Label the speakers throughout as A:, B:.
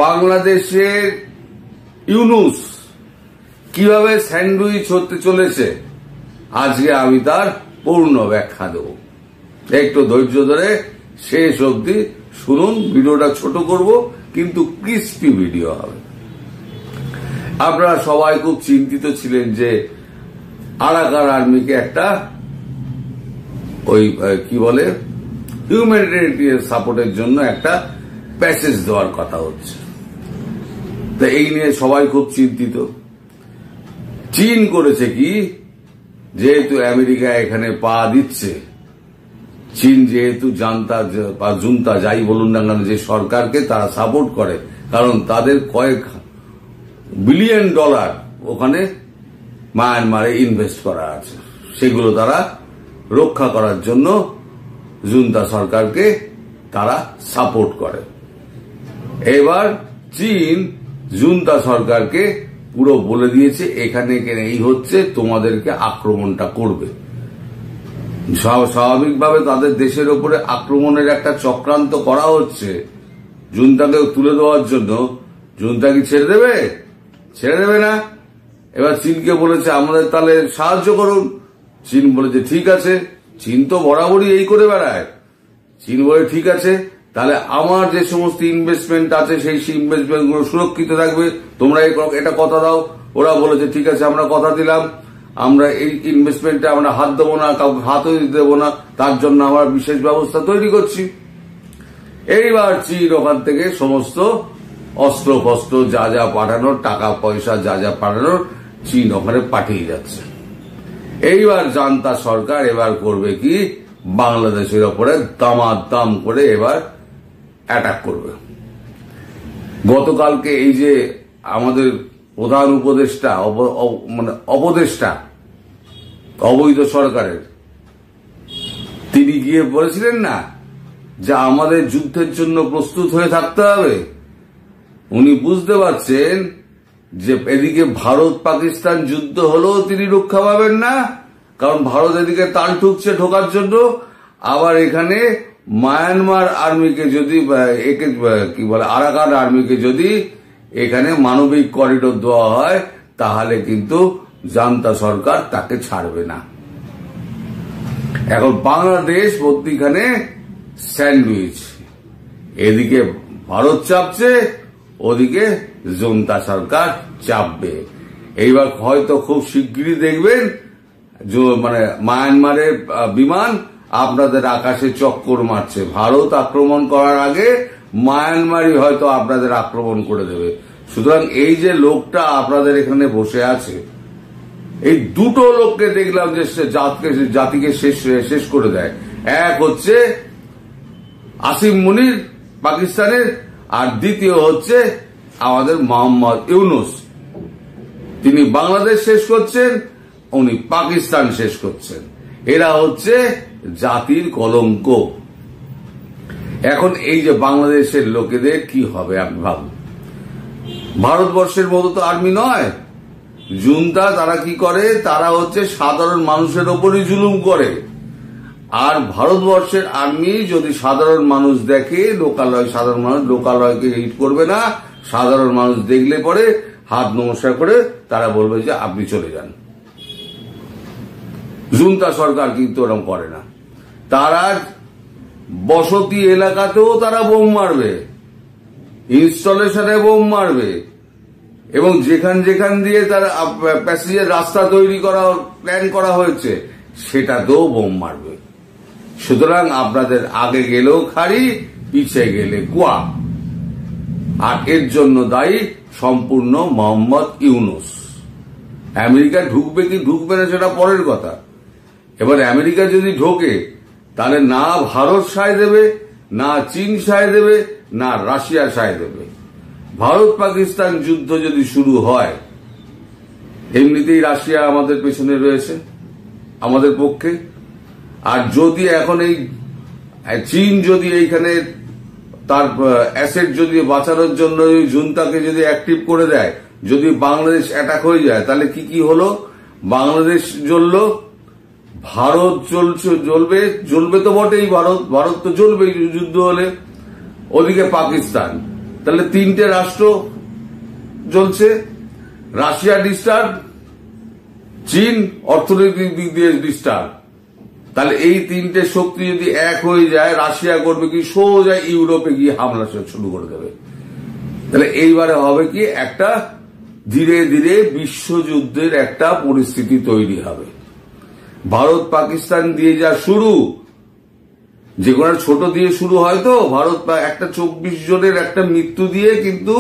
A: বাংলাদেশের ইউনূস কিভাবে স্যান্ডউইচ হতে চলেছে আজকে আমি তার পূর্ণ ব্যাখ্যা দেব। একটু ধৈর্য ধরে শেষ অবধি শুনুন। ভিডিওটা ছোট করব কিন্তু ক্রিস্পি ভিডিও হবে। আপনারা সবাই খুব চিন্তিত ছিলেন যে আরাকান আর্মিকে একটা ওই কি বলে হিউম্যানিটেরিয়ান সাপোর্টের জন্য একটা প্যাসেজ দেওয়ার কথা হচ্ছে। তো এই নিয়ে সবাই খুব চিন্তিত। চীন করেছে কি, যেহেতু আমেরিকা এখানে পা দিচ্ছে, চীন যেহেতু জান্তা বা জুন্তা যাই বলুন না কেন যে সরকারকে তারা সাপোর্ট করে, কারণ তাদের কয়েক বিলিয়ন ডলার ওখানে মায়ানমারে ইনভেস্ট করা আছে, সেগুলো তারা রক্ষা করার জন্য জুন্তা সরকারকে তারা সাপোর্ট করে। এবার চীন জুন্তা সরকারকে পুরো বলে দিয়েছে এখানে এই হচ্ছে, তোমাদেরকে আক্রমণটা করবে। স্বাভাবিকভাবে তাদের দেশের উপরে আক্রমণের একটা চক্রান্ত করা হচ্ছে জুন্তাকে তুলে দেওয়ার জন্য। জুন্তা কি ছেড়ে দেবে? ছেড়ে দেবে না। এবার চীনকে বলেছে আমাদের তাহলে সাহায্য করুন। চীন বলেছে ঠিক আছে। চীন তো বরাবরই এই করে বেড়ায়। চীন বলে ঠিক আছে, তাহলে আমার যে সমস্ত ইনভেস্টমেন্ট আছে সেই ইনভেস্টমেন্ট গুলো সুরক্ষিত থাকবে, তোমরা এটা কথা দাও। ওরা বলেছে ঠিক আছে, আমরা কথা দিলাম, আমরা এই ইনভেস্টমেন্টে আমরা হাত দেবো না, কাউকে হাতও দেবো না, তার জন্য আমরা বিশেষ ব্যবস্থা তৈরি করছি। এইবার চীন ওখান থেকে সমস্ত অস্ত্র ফস্ত্র যা যা পাঠানোর, টাকা পয়সা যা যা পাঠানোর, চীন ওখানে পাঠিয়ে যাচ্ছে। এইবার জান্তা সরকার এবার করবে কি, বাংলাদেশের ওপরে দামাদাম করে এবার অ্যাটাক করবে। গতকালকে এই যে আমাদের প্রধান উপদেষ্টা মানে অপদেষ্টা অবৈধ সরকারের, তিনি গিয়ে বলেছিলেন না যে আমাদের যুদ্ধের জন্য প্রস্তুত হয়ে থাকতে হবে। উনি বুঝতে পারছেন যে এদিকে ভারত পাকিস্তান যুদ্ধ হলেও তিনি রক্ষা পাবেন না, কারণ ভারত এদিকে তাল ঠুকছে ঢোকার জন্য। আবার এখানে মায়ানমার আর্মিকে যদি একে কি বলে আরাকান আর্মিকে যদি এখানে মানবিক করিডোর দেওয়া হয়, তাহলে কিন্তু জান্তা সরকার তাকে ছাড়বে না। এখন বাংলাদেশ মধ্যিখানে স্যান্ডউইচ, এদিকে ভারত চাপছে, ওদিকে জনতা সরকার চাপবে। এইবার হয়তো খুব শিগগিরই দেখবেন মানে মায়ানমারের বিমান আপনাদের আকাশে চক্কর মারছে। ভারত আক্রমণ করার আগে মায়ানমারই হয়তো আপনাদের আক্রমণ করে দেবে। সুতরাং এই যে লোকটা আপনাদের এখানে বসে আছে, এই দুটো লোককে দেখলাম যে জাতিকে শেষ করে দেয়। এক হচ্ছে আসিম মুনির পাকিস্তানের, আর দ্বিতীয় হচ্ছে আমাদের মোহাম্মদ ইউনূস। তিনি বাংলাদেশ শেষ করছেন, উনি পাকিস্তান শেষ করছেন। এরা হচ্ছে জাতির কলঙ্ক। এখন এই যে বাংলাদেশের লোকেদের কি হবে আপনি ভাবুন। ভারতবর্ষের মতো তো আর্মি নয়। জুন্তা তারা কি করে, তারা হচ্ছে সাধারণ মানুষের ওপরই জুলুম করে। আর ভারতবর্ষের আর্মি যদি সাধারণ মানুষ দেখে, লোকালয় সাধারণ মানুষ লোকালয়কে হিট করবে না। সাধারণ মানুষ দেখলে পরে হাত নমস্কার করে তারা বলবে যে আপনি চলে যান। জুন্তা সরকার কিন্তু ওরকম করে না। তারা বসতি এলাকাতেও তারা বোম মারবে, ইনস্টলেশনে বোম মারবে, এবং যেখান যেখান দিয়ে তারা প্যাসেজের রাস্তা তৈরি করা প্ল্যান করা হয়েছে সেটাতেও বোম মারবে। সুতরাং আপনাদের আগে গেলেও খাড়ি, পিছে গেলে কুয়া। আর এর জন্য দায়ী সম্পূর্ণ মোহাম্মদ ইউনূস। আমেরিকা ঢুকবে কি ঢুকবে না সেটা পরের কথা। এবার আমেরিকা যদি ঢোকে তাহলে না ভারত সায় দেবে, না চীন সায় দেবে, না রাশিয়া সায় দেবে। ভারত পাকিস্তান যুদ্ধ যদি শুরু হয়, এমনিতেই রাশিয়া আমাদের পেছনে রয়েছে আমাদের পক্ষে। আর যদি এখন এই চীন যদি এইখানে তার অ্যাসেট যদি বাঁচানোর জন্য জুন্তাকে যদি অ্যাক্টিভ করে দেয়, যদি বাংলাদেশ অ্যাটাক হয়ে যায়, তাহলে কি হলো? বাংলাদেশ জ্বললো, ভারত জ্বলবে তো বটেই। ভারত তো জ্বলবেই যুদ্ধ হলে। ওদিকে পাকিস্তান, তাহলে 3টে রাষ্ট্র জ্বলছে, রাশিয়া ডিস্টার্ব, চীন অর্থনৈতিক দিক দিয়ে ডিস্টার্ব। তাহলে এই 3টে শক্তি যদি এক হয়ে যায়, রাশিয়া করবে কি, সোজা ইউরোপে গিয়ে হামলা শুরু করে দেবে। তাহলে এইবারে হবে কি, একটা ধীরে ধীরে বিশ্বযুদ্ধের একটা পরিস্থিতি তৈরি হবে। ভারত পাকিস্তান দিয়ে যা শুরু, যে কোনো ছোট দিয়ে শুরু হয় তো, ভারত একটা 24 জনের একটা মৃত্যু দিয়ে কিন্তু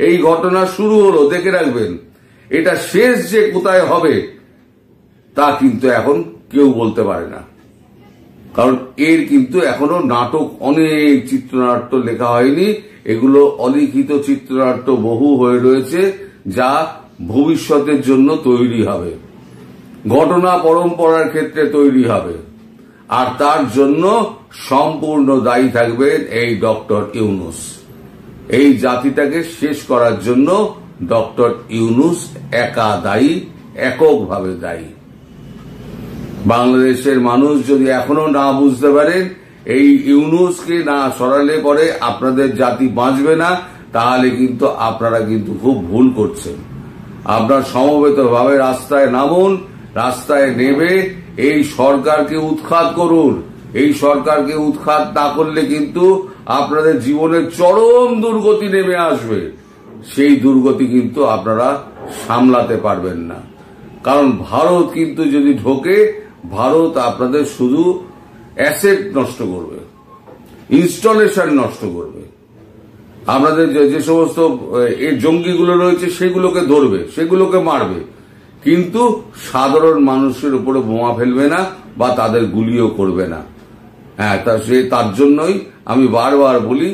A: এই ঘটনা শুরু হলো, দেখে রাখবেন। এটা শেষ যে কোথায় হবে তা কিন্তু এখন কেউ বলতে পারে না, কারণ এর কিন্তু এখনো নাটক, অনেক চিত্রনাট্য লেখা হয়নি, এগুলো অলিখিত চিত্রনাট্য বহু হয়ে রয়েছে, যা ভবিষ্যতের জন্য তৈরি হবে, ঘটনা পরম্পরার ক্ষেত্রে তৈরি হবে। আর তার জন্য সম্পূর্ণ দায়ী থাকবেন এই ডক্টর ইউনূস। এই জাতিটাকে শেষ করার জন্য ডক্টর ইউনূস একা দায়ী, এককভাবে দায়ী। বাংলাদেশের মানুষ যদি এখনো না বুঝতে পারেন, এই ইউনূসকে না সরালে পরে আপনাদের জাতি বাঁচবে না, তাহলে কিন্তু আপনারা কিন্তু খুব ভুল করছেন। আপনার সমবেতভাবে রাস্তায় নামুন, রাস্তায় নেমে এই সরকারকে উৎখাত করুন। এই সরকারকে উৎখাত না করলে কিন্তু আপনাদের জীবনের চরম দুর্গতি নেমে আসবে। সেই দুর্গতি কিন্তু আপনারা সামলাতে পারবেন না, কারণ ভারত কিন্তু যদি ঢোকে, ভারত আপনাদের শুধু অ্যাসেট নষ্ট করবে, ইনস্টলেশন নষ্ট করবে। আপনাদের যে সমস্ত জঙ্গিগুলো রয়েছে সেগুলোকে ধরবে, সেগুলোকে মারবে, কিন্তু সাধারণ মানুষের উপরে বোমা ফেলবে না বা তাদের গুলিও করবে না। হ্যাঁ, তার জন্যই আমি বারবার বলি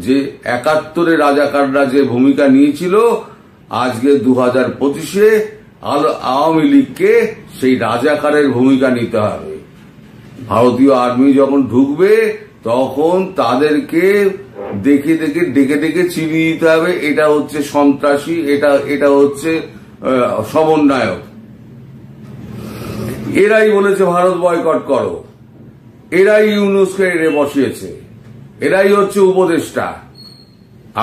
A: যে 71-এ রাজাকাররা যে ভূমিকা নিয়েছিল, আজকে 2025-এ আওয়ামী লীগকে সেই রাজাকারের ভূমিকা নিতে হবে। ভারতীয় আর্মি যখন ঢুকবে তখন তাদেরকে দেখে দেখে ডেকে ডেকে চিনিয়ে দিতে হবে, এটা হচ্ছে সন্ত্রাসী, এটা হচ্ছে সমন্বয়ক। এরাই বলেছে ভারত বয়কট করো, এরাই ইউনূসকে এনে বসিয়েছে, এরাই হচ্ছে উপদেষ্টা।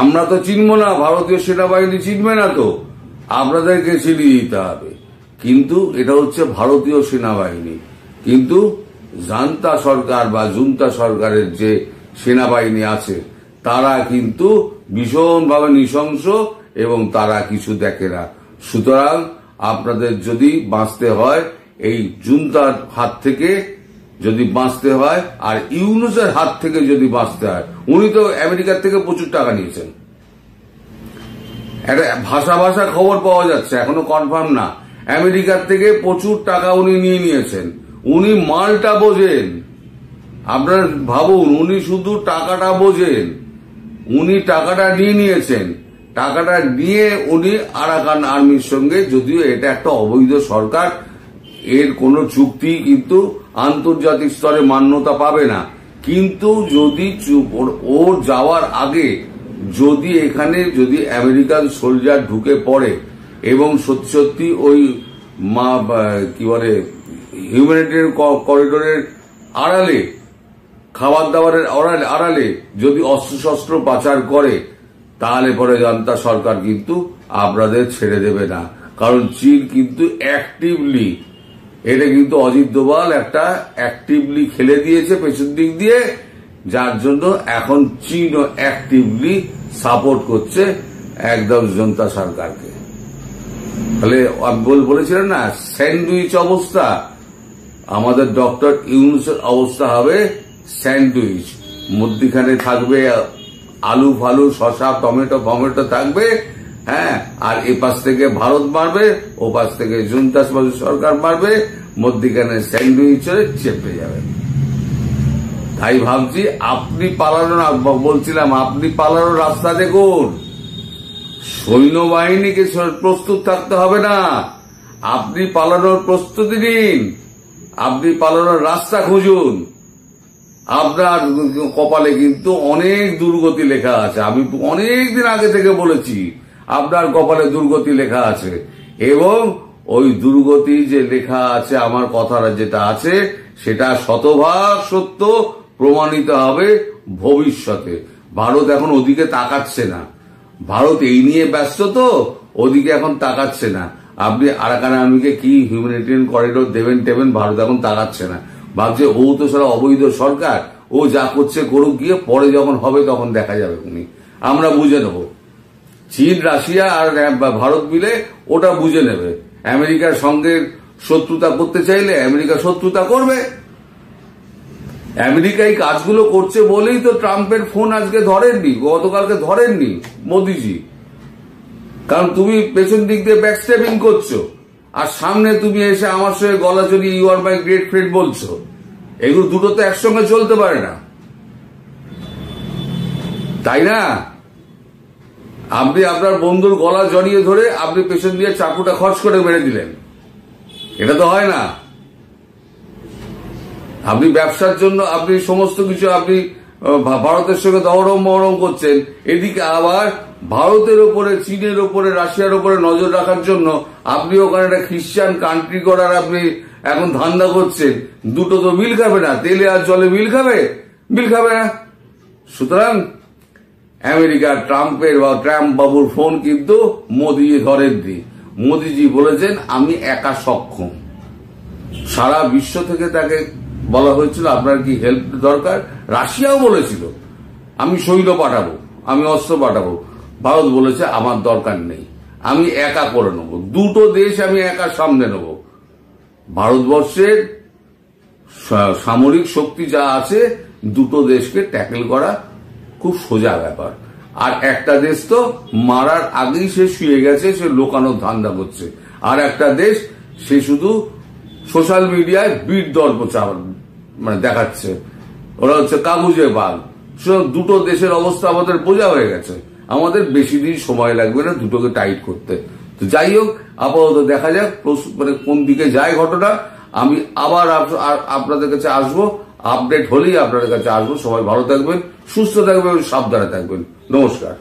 A: আমরা তো চিনব না, ভারতীয় সেনাবাহিনী চিনবে না, তো আপনাদেরকে চিনিয়ে দিতে হবে। কিন্তু এটা হচ্ছে ভারতীয় সেনাবাহিনী, কিন্তু জান্তা সরকার বা জুন্তা সরকারের যে সেনাবাহিনী আছে তারা কিন্তু ভীষণভাবে নৃশংস এবং তারা কিছু দেখে না। সুতরাং আপনাদের যদি বাঁচতে হয়, এই জুন্তার হাত থেকে যদি বাঁচতে হয় আর ইউনূসের হাত থেকে যদি বাঁচতে হয়, উনি তো আমেরিকার থেকে প্রচুর টাকা নিয়েছেন, একটা ভাষা ভাষা খবর পাওয়া যাচ্ছে, এখনো কনফার্ম না, আমেরিকার থেকে প্রচুর টাকা উনি নিয়েছেন। উনি মালটা বোঝেন, আপনার ভাবুন, উনি শুধু টাকাটা বোঝেন, উনি টাকাটা নিয়েছেন। টাকাটা নিয়ে উনি আরাকান আর্মির সঙ্গে, যদিও এটা একটা অবৈধ সরকার, এর কোনো চুক্তি কিন্তু আন্তর্জাতিক স্তরে মান্যতা পাবে না, কিন্তু যদি ওর যাওয়ার আগে যদি এখানে যদি আমেরিকান সোলজার ঢুকে পড়ে এবং সত্যি সত্যি ওই কি বলে হিউম্যানিটেরিয়ান করিডোরের আড়ালে, খাবার দাবারের আড়ালে যদি অস্ত্রশস্ত্র পাচার করে, তাহলে পরে জান্তা সরকার কিন্তু আপনাদের ছেড়ে দেবে না। কারণ চীন কিন্তু অ্যাক্টিভলি, এটা কিন্তু অজিত দোভাল একটা অ্যাক্টিভলি খেলে দিয়েছে পেছন দিক দিয়ে, যার জন্য এখন চীনও অ্যাক্টিভলি সাপোর্ট করছে একদম জান্তা সরকারকে। তাহলে বলেছিলেন না, স্যান্ডউইচ অবস্থা, আমাদের ডক্টর ইউনূসের অবস্থা হবে স্যান্ডউইচ। মধ্যিখানে থাকবে আলু ফালু, শশা, টমেটো থাকবে, হ্যাঁ, আর এ পাশ থেকে ভারত মারবে, ও পাশ থেকে জুন্তা সরকার মারবে, মধ্যিখানে স্যান্ডউইচ হয়ে চেপে যাবে। তাই ভাবছি আপনি পালানোর, বলছিলাম আপনি পালানোর রাস্তা দেখুন, সৈন্যবাহিনীকে প্রস্তুত থাকতে হবে না, আপনি পালানোর প্রস্তুতি নিন, আপনি পালানোর রাস্তা খুঁজুন। আপনার কপালে কিন্তু অনেক দুর্গতি লেখা আছে, আমি অনেক দিন আগে থেকে বলেছি আপনার কপালে দুর্গতি লেখা আছে, এবং ওই দুর্গতি যে লেখা আছে, আমার কথাটা যেটা আছে সেটা শতভাগ সত্য প্রমাণিত হবে ভবিষ্যতে। ভারত এখন ওদিকে তাকাচ্ছে না, ভারত এই নিয়ে ব্যস্ত তো, ওদিকে এখন তাকাচ্ছে না। আপনি আরাকান আর্মিকে কি হিউম্যানিটেরিয়ান করিডোর দেবেন, ভারত এখন তাকাচ্ছে না। ভাবছে ও তো সারা অবৈধ সরকার, ও যা করছে করুক গিয়ে, পরে যখন হবে তখন দেখা যাবে, উনি আমরা বুঝে নেব। চীন, রাশিয়া আর ভারত মিলে ওটা বুঝে নেবে। আমেরিকার সঙ্গে শত্রুতা করতে চাইলে আমেরিকা শত্রুতা করবে। আমেরিকা এই কাজগুলো করছে বলেই তো ট্রাম্পের ফোন আজকে ধরেননি, গতকালকে ধরেননি মোদিজি। কারণ তুমি পেছন দিক দিয়ে ব্যাকস্ট্যাপিং করছো, আর সামনে তুমি এসে আমার সঙ্গে গলা জড়িয়ে you are my great friend বলছো। এগুলো দুটো তো একসঙ্গে চলতে পারে না, তাই না? আপনি আপনার বন্ধুর গলা জড়িয়ে ধরে আপনি পেছন দিয়ে চাকুটা খরচ করে মেরে দিলেন, এটা তো হয় না। আপনি ব্যবসার জন্য আপনি সমস্ত কিছু আপনি ভারতের সঙ্গে দহরম মহরম করছেন, এদিকে আবার ভারতের ওপরে, চীনের ওপরে, রাশিয়ার ওপরে নজর রাখার জন্য আপনি ওখানে একটা খ্রিস্টান কান্ট্রি করার আপনি এখন ধান্দা করছেন। দুটো তো মিল খাবে না, তেলে আর জলে মিল খাবে না। সুতরাং আমেরিকার ট্রাম্পের বা ট্রাম্প বাবুর ফোন কিন্তু মোদিজি ধরেননি। মোদিজি বলেছেন আমি একা সক্ষম। সারা বিশ্ব থেকে তাকে বলা হয়েছিল আপনার কি হেল্প দরকার। রাশিয়াও বলেছিল আমি সৈন্য পাঠাবো, আমি অস্ত্র পাঠাবো। ভারত বলেছে আমার দরকার নেই, আমি একা করে নেব, দুটো দেশ আমি একা সামনে নেব। ভারতবর্ষের সামরিক শক্তি যা আছে, দুটো দেশকে ট্যাকেল করা খুব সোজা ব্যাপার। আর একটা দেশ তো মারার আগেই সে শুয়ে গেছে, সে লোকানোর ধান্দা করছে। আর একটা দেশ সে শুধু সোশ্যাল মিডিয়ায় বীর দর্প দেখাচ্ছে, ওরা হচ্ছে কাগুজে বাঘ। দুটো দেশের অবস্থা আমাদের বোঝা হয়ে গেছে, আমাদের বেশি দিন সময় লাগবে না দুটোকে টাইট করতে। তো যাই হোক, আপাতত দেখা যাক কোন দিকে যায় ঘটনা। আমি আবার আপনাদের কাছে আসবো, আপডেট হলেই আপনাদের কাছে আসবো। সবাই ভালো থাকবেন, সুস্থ থাকবেন, সাবধানে থাকবেন। নমস্কার।